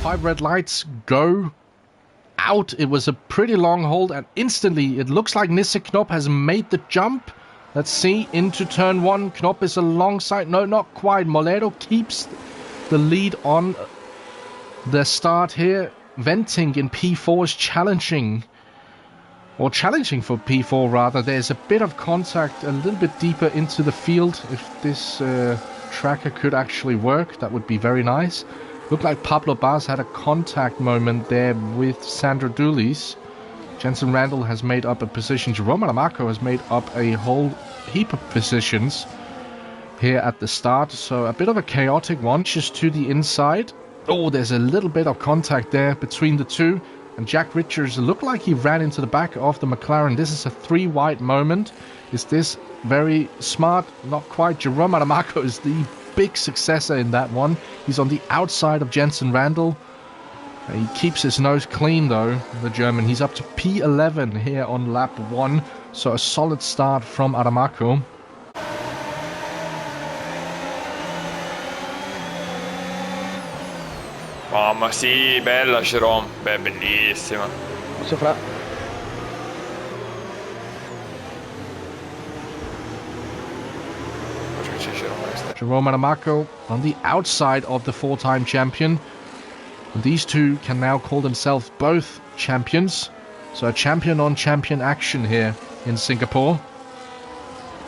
5 red lights go out. It was a pretty long hold, and instantly it looks like Nisse Knop has made the jump. Let's see, into turn 1. Knop is alongside. No, not quite. Molero keeps the lead on the start here. Venting in P4 is challenging for P4 rather. There's a bit of contact a little bit deeper into the field. If this tracker could actually work, that would be very nice. Looked like Pablo Baz had a contact moment there with Sandro Doulis. Jensen Randall has made up a position. Jerome Aramaco has made up a whole heap of positions here at the start. So a bit of a chaotic one, just to the inside. Oh, there's a little bit of contact there between the two. And Jack Richards looked like he ran into the back of the McLaren. This is a 3 wide moment. Is this very smart? Not quite. Jerome Aramaco is the big successor in that one. He's on the outside of Jensen Randall. He keeps his nose clean though, the German. He's up to P11 here on lap 1. So a solid start from Aramaco. Mamma, sì, bella Jerome, beh, bellissima. Sopra. Jerome Aramaco on the outside of the 4-time champion. These two can now call themselves both champions. So a champion on champion action here in Singapore.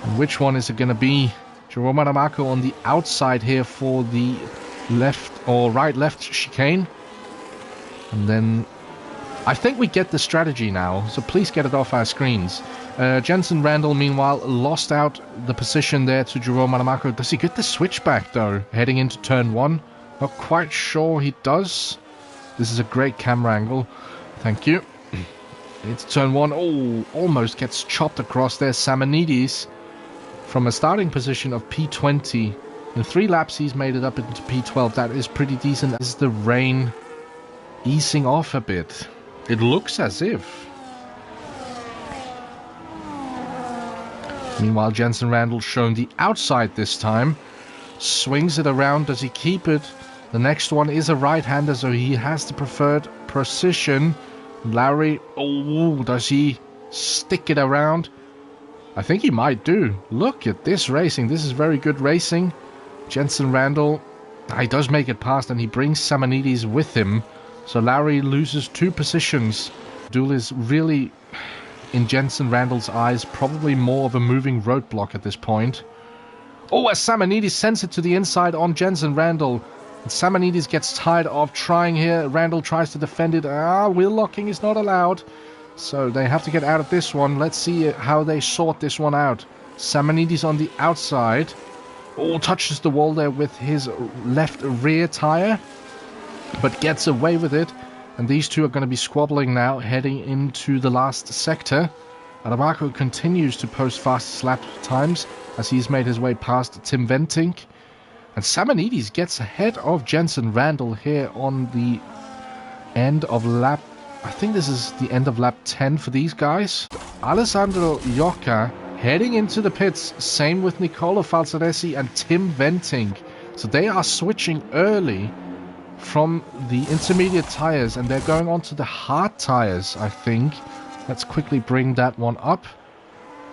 And which one is it going to be? Jerome Aramaco on the outside here for the left or right-left chicane. And then I think we get the strategy now, so please get it off our screens. Jensen Randall, meanwhile, lost out the position there to Jerome Aramaco. Does he get the switchback, though, heading into turn 1? Not quite sure he does. This is a great camera angle. Thank you. It's turn 1. Oh, almost gets chopped across there. Samanidis from a starting position of P20. In 3 laps, he's made it up into P12. That is pretty decent. Is the rain easing off a bit? It looks as if. Meanwhile, Jensen Randall shown the outside this time. Swings it around. Does he keep it? The next one is a right-hander, so he has the preferred precision. Lowry, oh, does he stick it around? I think he might do. Look at this racing. This is very good racing. Jensen Randall, he does make it past, and he brings Samanidis with him. So Lowry loses 2 positions. Doulis really, in Jensen Randall's eyes, probably more of a moving roadblock at this point. Oh, as Samanidis sends it to the inside on Jensen Randall. And Samanidis gets tired of trying here. Randall tries to defend it. Wheel locking is not allowed. So they have to get out of this one. Let's see how they sort this one out. Samanidis on the outside. Oh, touches the wall there with his left rear tire, but gets away with it. And these two are going to be squabbling now, heading into the last sector. Aramaco continues to post fastest lap times as he's made his way past Tim Ventink. And Samanidis gets ahead of Jensen Randall here on the end of lap... I think this is the end of lap 10 for these guys. Alessandro Iocca heading into the pits, same with Nicolo Falzaresi and Tim Ventink. So they are switching early from the intermediate tires, and they're going on to the hard tires, I think. Let's quickly bring that one up.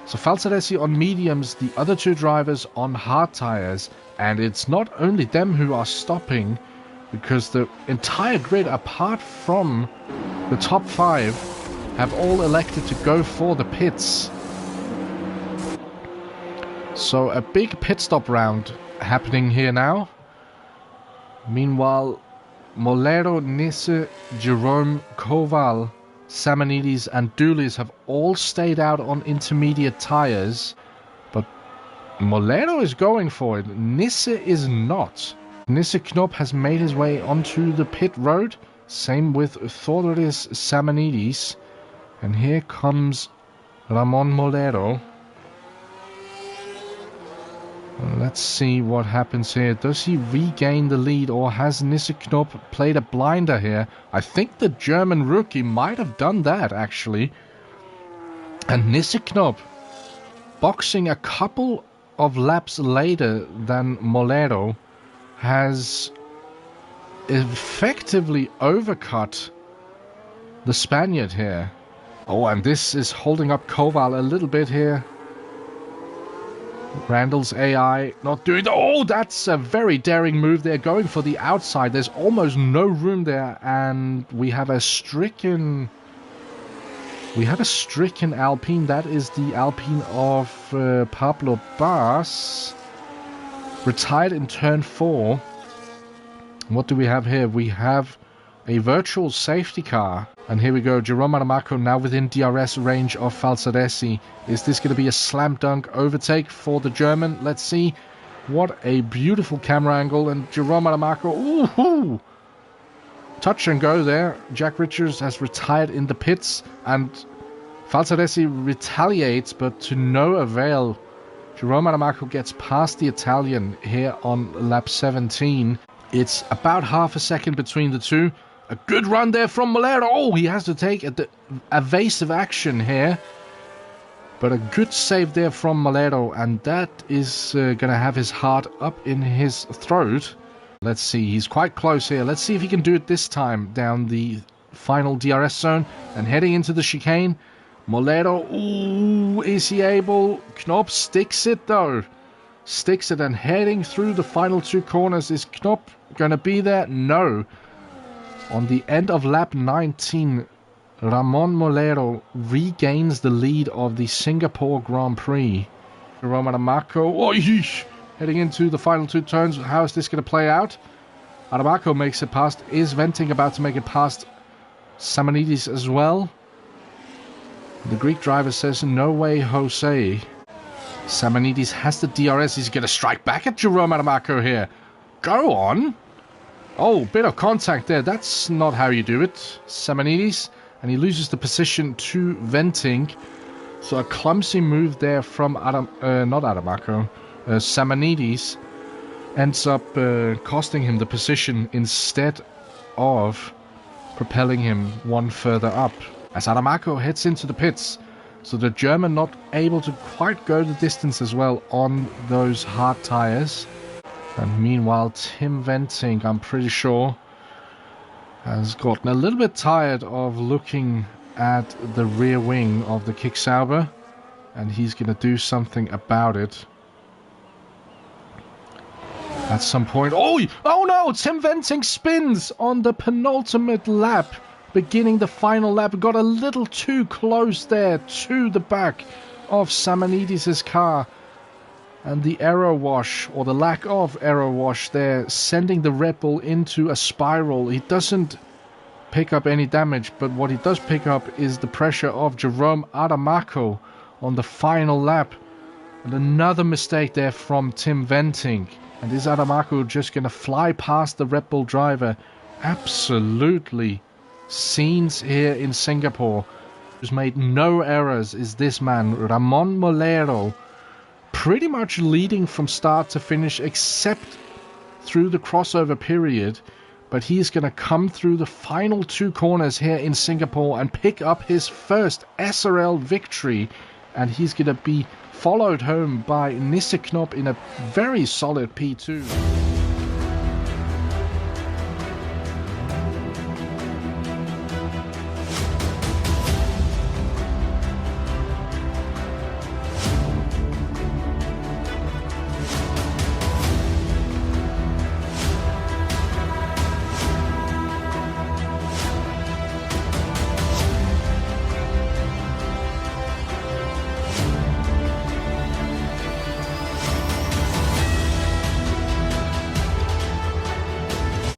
So Falzaresi on mediums, the other 2 drivers on hard tires. And it's not only them who are stopping, because the entire grid, apart from the top 5, have all elected to go for the pits. So a big pit stop round happening here now. Meanwhile, Molero, Nisse, Jerome, Koval, Samanidis and Doulis have all stayed out on intermediate tires. But Molero is going for it. Nisse is not. Nisse Knop has made his way onto the pit road. Same with Thodoris Samanidis. And here comes Ramon Molero. Let's see what happens here. Does he regain the lead, or has Nisse Knop played a blinder here? I think the German rookie might have done that, actually. And Nisse Knop, boxing a couple of laps later than Molero, has effectively overcut the Spaniard here. Oh, and this is holding up Koval a little bit here. Randall's AI not doing... Oh, that's a very daring move there, going for the outside. There's almost no room there, and we have a stricken... Alpine. That is the Alpine of Pablo Bas. Retired in turn 4. What do we have here? We have a virtual safety car. And here we go. Jerome Aramaco now within DRS range of Falsaresi. Is this going to be a slam dunk overtake for the German? Let's see. What a beautiful camera angle. And Jerome Aramaco. Ooh-hoo! Touch and go there. Jack Richards has retired in the pits. And Falsaresi retaliates, but to no avail. Jerome Aramaco gets past the Italian here on lap 17. It's about half a second between the two. A good run there from Molero. Oh, he has to take evasive action here. But a good save there from Molero. And that is going to have his heart up in his throat. Let's see. He's quite close here. Let's see if he can do it this time down the final DRS zone. And heading into the chicane. Molero. Ooh, is he able? Knopp sticks it though. Sticks it and heading through the final 2 corners. Is Knopp going to be there? No. On the end of lap 19, Ramon Molero regains the lead of the Singapore Grand Prix. Jerome Aramaco, oh, yeesh, heading into the final 2 turns. How is this going to play out? Aramaco makes it past. Is Venting about to make it past Samanidis as well? The Greek driver says, no way, Jose. Samanidis has the DRS. He's going to strike back at Jerome Aramaco here. Go on. Oh, bit of contact there. That's not how you do it, Samanidis. And he loses the position to Venting. So a clumsy move there from Samanidis ends up costing him the position instead of propelling him one further up. As Aramaco heads into the pits. So the German not able to quite go the distance as well on those hard tires. And meanwhile, Tim Venting, I'm pretty sure, has gotten a little bit tired of looking at the rear wing of the Kicksauber. And he's going to do something about it. At some point... Oh no! Tim Venting spins on the penultimate lap. Beginning the final lap. Got a little too close there to the back of Samanidis' car. And the aero wash, or the lack of aero wash there, sending the Red Bull into a spiral. He doesn't pick up any damage, but what he does pick up is the pressure of Jerome Aramaco on the final lap. And another mistake there from Tim Venting. And is Aramaco just going to fly past the Red Bull driver? Absolutely. Scenes here in Singapore. Who's made no errors is this man, Ramon Molero. Pretty much leading from start to finish except through the crossover period, but he's going to come through the final 2 corners here in Singapore and pick up his first SRL victory, and he's going to be followed home by Nisse Knopp in a very solid P2.